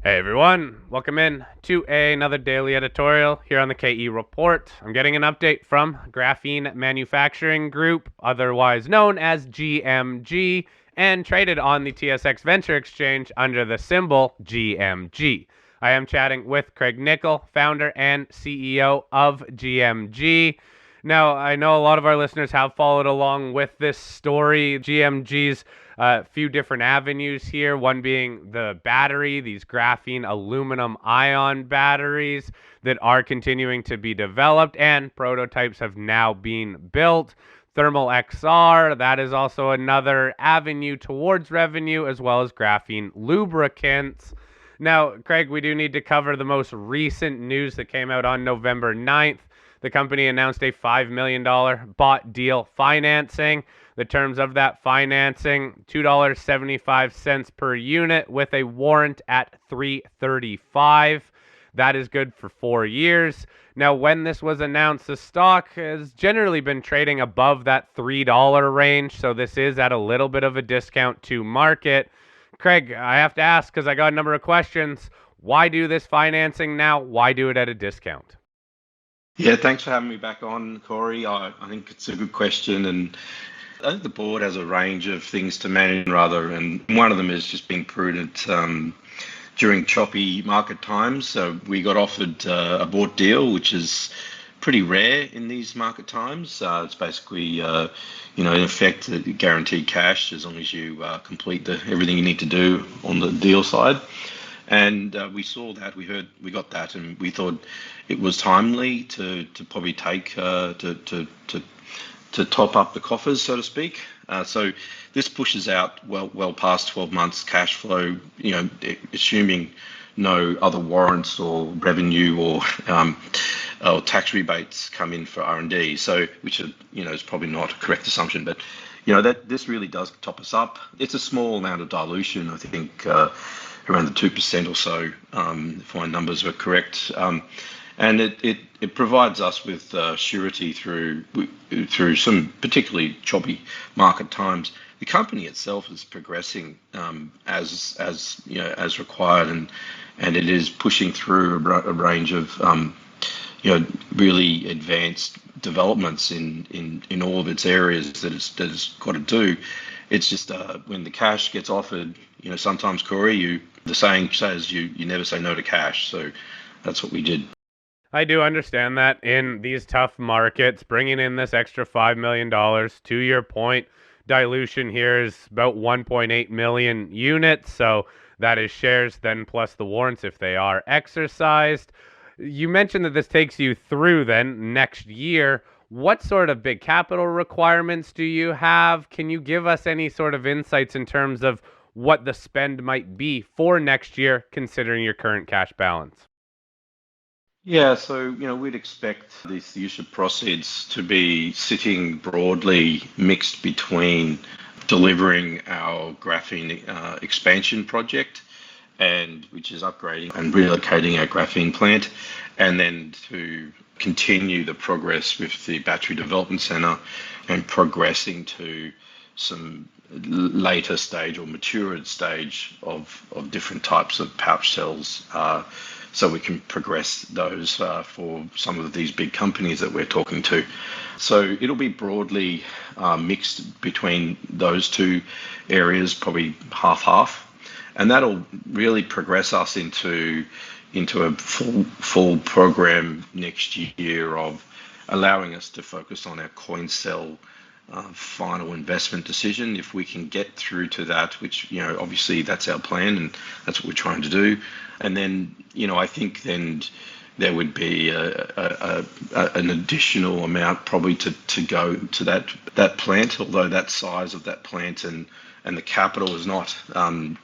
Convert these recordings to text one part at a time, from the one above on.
Hey everyone, welcome in to another daily editorial here on the KE Report. I'm getting an update from Graphene Manufacturing Group, otherwise known as GMG, and traded on the TSX Venture Exchange under the symbol GMG. I am chatting with Craig Nicol, founder and CEO of GMG. Now, I know a lot of our listeners have followed along with this story. GMG's a few different avenues here, one being the battery, these graphene aluminum ion batteries that are continuing to be developed, and prototypes have now been built. Thermal XR, that is also another avenue towards revenue, as well as graphene lubricants. Now, Craig, we do need to cover the most recent news that came out on November 9th. The company announced a $5 million bought deal financing. The terms of that financing, $2.75 per unit with a warrant at $3.35. That is good for 4 years. Now, when this was announced, the stock has generally been trading above that $3 range, so this is at a little bit of a discount to market. Craig, I have to ask because I got a number of questions. Why do this financing now? Why do it at a discount? Yeah, thanks for having me back on, Corey. I think it's a good question, and I think the board has a range of things to manage, rather, and one of them is just being prudent during choppy market times. So we got offered a bought deal, which is pretty rare in these market times. It's basically, in effect, guaranteed cash as long as you complete everything you need to do on the deal side. And we saw that, we got that, and we thought it was timely to probably take to top up the coffers, so to speak. So this pushes out well past 12 months cash flow, assuming no other warrants or revenue or tax rebates come in for R&D. So which is probably not a correct assumption, but that this really does top us up. It's a small amount of dilution, I think. Around the 2% or so, if my numbers are correct. And it provides us with surety through some particularly choppy market times. The company itself is progressing as required, and it is pushing through a range of really advanced developments in all of its areas that it's got to do. It's just when the cash gets offered, sometimes, Corey, the saying says you never say no to cash. So that's what we did. I do understand that in these tough markets, bringing in this extra $5 million, to your point, dilution here is about 1.8 million units. So that is shares then plus the warrants if they are exercised. You mentioned that this takes you through then next year. What sort of big capital requirements do you have? Can you give us any sort of insights in terms of what the spend might be for next year, considering your current cash balance? Yeah, so we'd expect this use of proceeds to be sitting broadly mixed between delivering our graphene expansion project, and which is upgrading and relocating our graphene plant, and then to continue the progress with the battery development center and progressing to some later stage or matured stage of different types of pouch cells, so we can progress those for some of these big companies that we're talking to. So it'll be broadly mixed between those two areas, probably half, and that'll really progress us into a full program next year of allowing us to focus on our coin cell final investment decision. If we can get through to that, which obviously that's our plan and that's what we're trying to do, and then I think then there would be an additional amount probably to go to that plant, although that size of that plant and the capital is not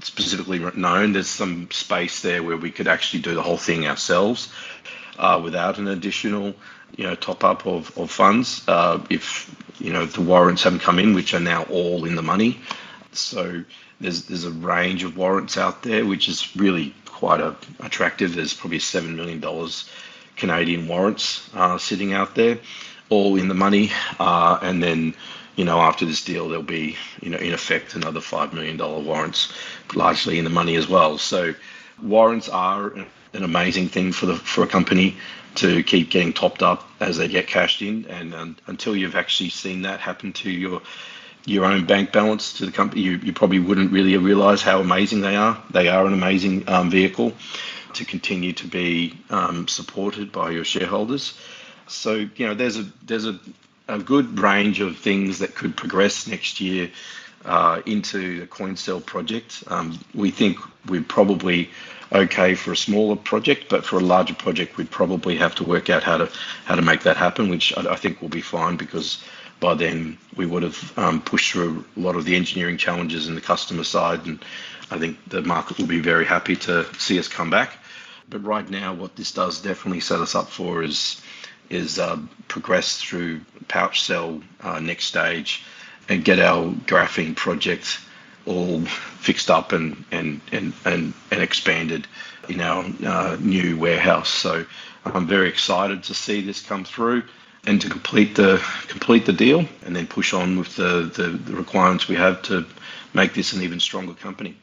specifically known. There's some space there where we could actually do the whole thing ourselves without an additional top up of funds if the warrants haven't come in, which are now all in the money. So there's a range of warrants out there, which is really quite attractive. There's probably $7 million Canadian warrants sitting out there, all in the money. And then, after this deal, there'll be, in effect, another $5 million warrants, largely in the money as well. So Warrants are an amazing thing for a company to keep getting topped up as they get cashed in, and until you've actually seen that happen to your own bank balance to the company, you probably wouldn't really realize how amazing they are. They are an amazing vehicle to continue to be supported by your shareholders. So there's a good range of things that could progress next year into the coin cell project. We think we're probably okay for a smaller project, but for a larger project, we'd probably have to work out how to make that happen, which I think will be fine, because by then we would have pushed through a lot of the engineering challenges in the customer side, and I think the market will be very happy to see us come back. But right now, what this does definitely set us up for is progress through pouch cell next stage and get our graphene project all fixed up and expanded in our new warehouse. So I'm very excited to see this come through and to complete the deal, and then push on with the requirements we have to make this an even stronger company.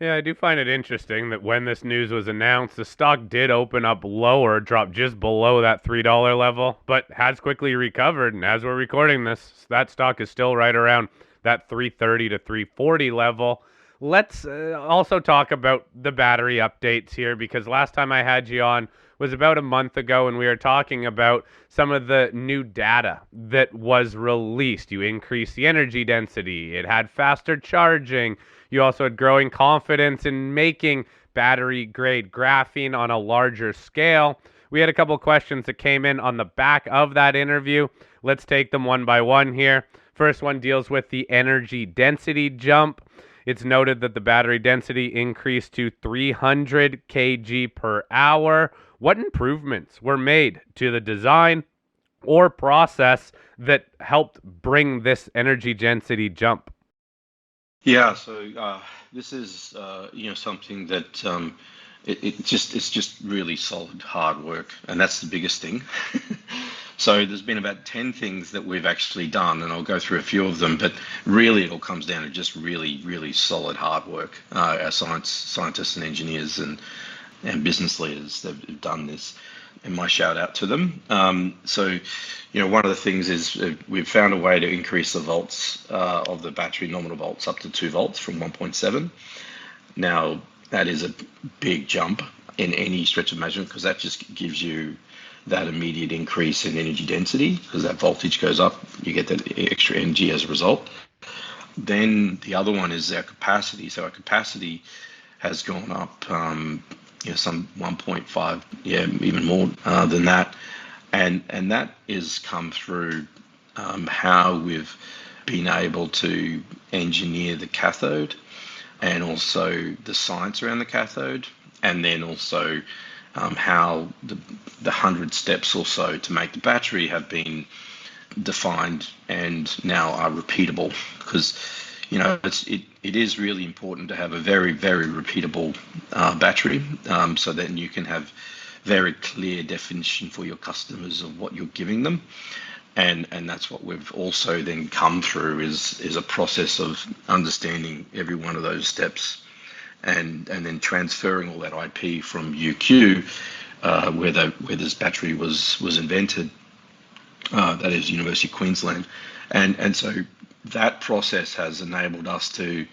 Yeah, I do find it interesting that when this news was announced, the stock did open up lower, dropped just below that $3 level, but has quickly recovered. And as we're recording this, that stock is still right around that 330 to 340 level. Let's also talk about the battery updates here, because last time I had you on was about a month ago, and we were talking about some of the new data that was released. You increased the energy density, it had faster charging. You also had growing confidence in making battery grade graphene on a larger scale. We had a couple questions that came in on the back of that interview. Let's take them one by one here. First one deals with the energy density jump. It's noted that the battery density increased to 300 kg per hour. What improvements were made to the design or process that helped bring this energy density jump? Yeah, so this is something that it's just really solid hard work, and that's the biggest thing. So there's been about 10 things that we've actually done, and I'll go through a few of them, but really it all comes down to just really, really solid hard work. Our scientists and engineers and business leaders that have done this, and my shout out to them. So, one of the things is we've found a way to increase the volts of the battery nominal volts up to 2 volts from 1.7. Now, that is a big jump in any stretch of measurement, because that just gives you that immediate increase in energy density, because that voltage goes up, you get that extra energy as a result. Then the other one is our capacity. So our capacity has gone up some 1.5, even more than that, and that is come through how we've been able to engineer the cathode, and also the science around the cathode, and then also how the 100 steps or so to make the battery have been defined and now are repeatable, because it is really important to have a very, very repeatable battery, so that you can have very clear definition for your customers of what you're giving them. And that's what we've also then come through is a process of understanding every one of those steps, and then transferring all that IP from UQ, where this battery was invented, that is University of Queensland, and so that process has enabled us to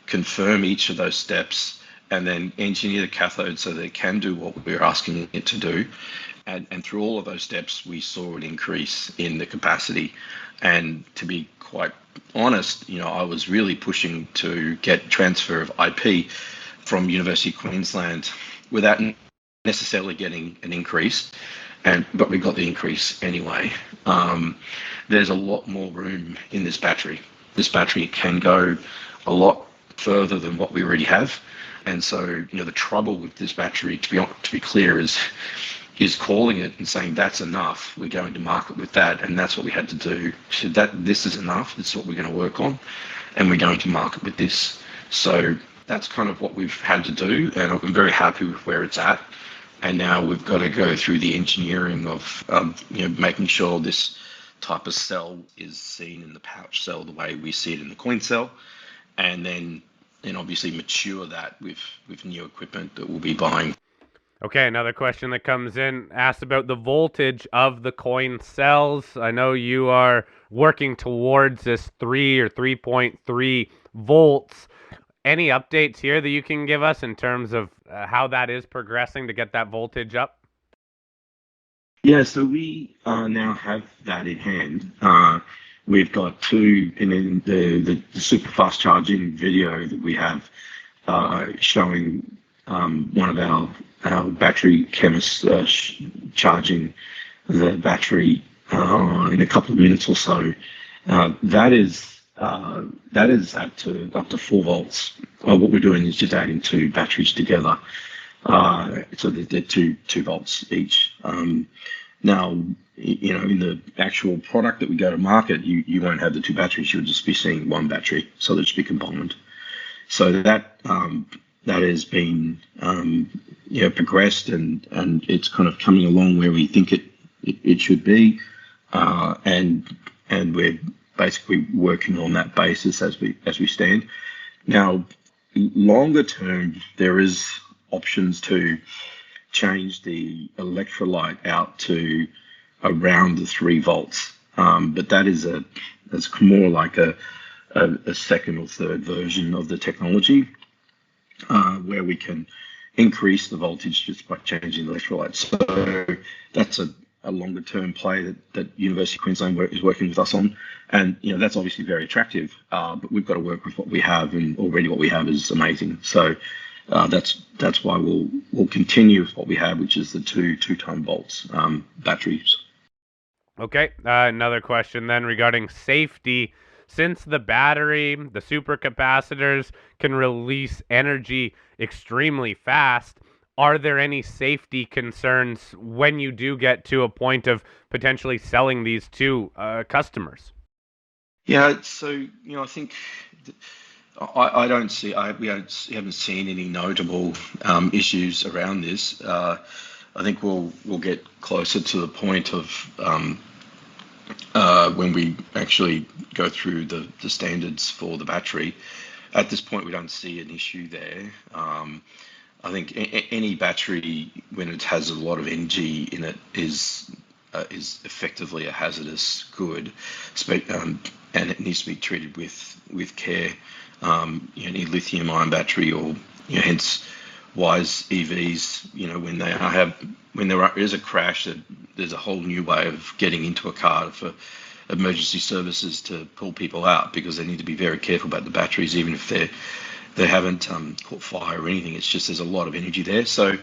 confirm each of those steps and then engineer the cathode so that it can do what we're asking it to do. And through all of those steps, we saw an increase in the capacity. And to be quite honest, I was really pushing to get transfer of IP from University of Queensland without necessarily getting an increase, but we got the increase anyway. There's a lot more room in this battery. This battery can go a lot further than what we already have. And so, the trouble with this battery, to be clear, is calling it and saying that's enough. We're going to market with that, and that's what we had to do. So this is enough. This is what we're going to work on, and we're going to market with this. So that's kind of what we've had to do, and I'm very happy with where it's at. And now we've got to go through the engineering of making sure this type of cell is seen in the pouch cell the way we see it in the coin cell, and then obviously mature that with new equipment that we'll be buying. Okay, another question that comes in asked about the voltage of the coin cells. I know you are working towards this 3 or 3.3 volts. Any updates here that you can give us in terms of how that is progressing to get that voltage up? Yeah, so we now have that in hand. We've got two, and then the super fast charging video that we have showing one of our battery chemists charging the battery in a couple of minutes or so. That is up to 4 volts. What we're doing is just adding two batteries together, so they're 2 volts each. Now, in the actual product that we go to market, you won't have the two batteries. You'll just be seeing one battery, so they'll just be combined. So that has been progressed, and it's kind of coming along where we think it should be, and we're basically working on that basis as we stand. Now, longer term, there is options to change the electrolyte out to around the 3 volts, but that's more like a second or third version of the technology, where we can increase the voltage just by changing the electrolyte. So that's a longer term play that University of Queensland is working with us on, and that's obviously very attractive. But we've got to work with what we have, and already what we have is amazing. So that's why we'll continue with what we have, which is the two-ton volts batteries. Okay, another question then regarding safety. Since the battery, the supercapacitors, can release energy extremely fast, are there any safety concerns when you do get to a point of potentially selling these to customers? Yeah, so I think I don't see we haven't seen any notable issues around this. I think we'll get closer to the point of when we actually go through the standards for the battery. At this point, we don't see an issue there. I think any battery, when it has a lot of energy in it, is effectively a hazardous good, and it needs to be treated with care. Any lithium-ion battery, or hence wise EVs, when there is a crash, there's a whole new way of getting into a car for emergency services to pull people out, because they need to be very careful about the batteries, even if they haven't caught fire or anything. It's just there's a lot of energy there. So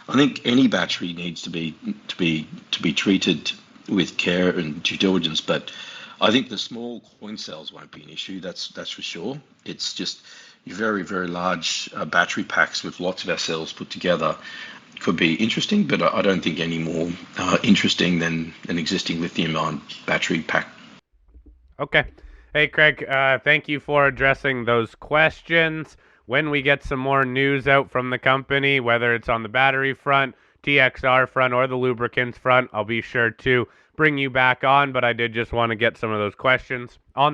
I think any battery needs to be treated with care and due diligence. But I think the small coin cells won't be an issue. That's for sure. It's just your very, very large battery packs with lots of our cells put together could be interesting, but I don't think any more interesting than an existing lithium-ion battery pack. Okay. Hey, Craig, thank you for addressing those questions. When we get some more news out from the company, whether it's on the battery front, TXR front, or the lubricants front, I'll be sure to bring you back on, but I did just want to get some of those questions on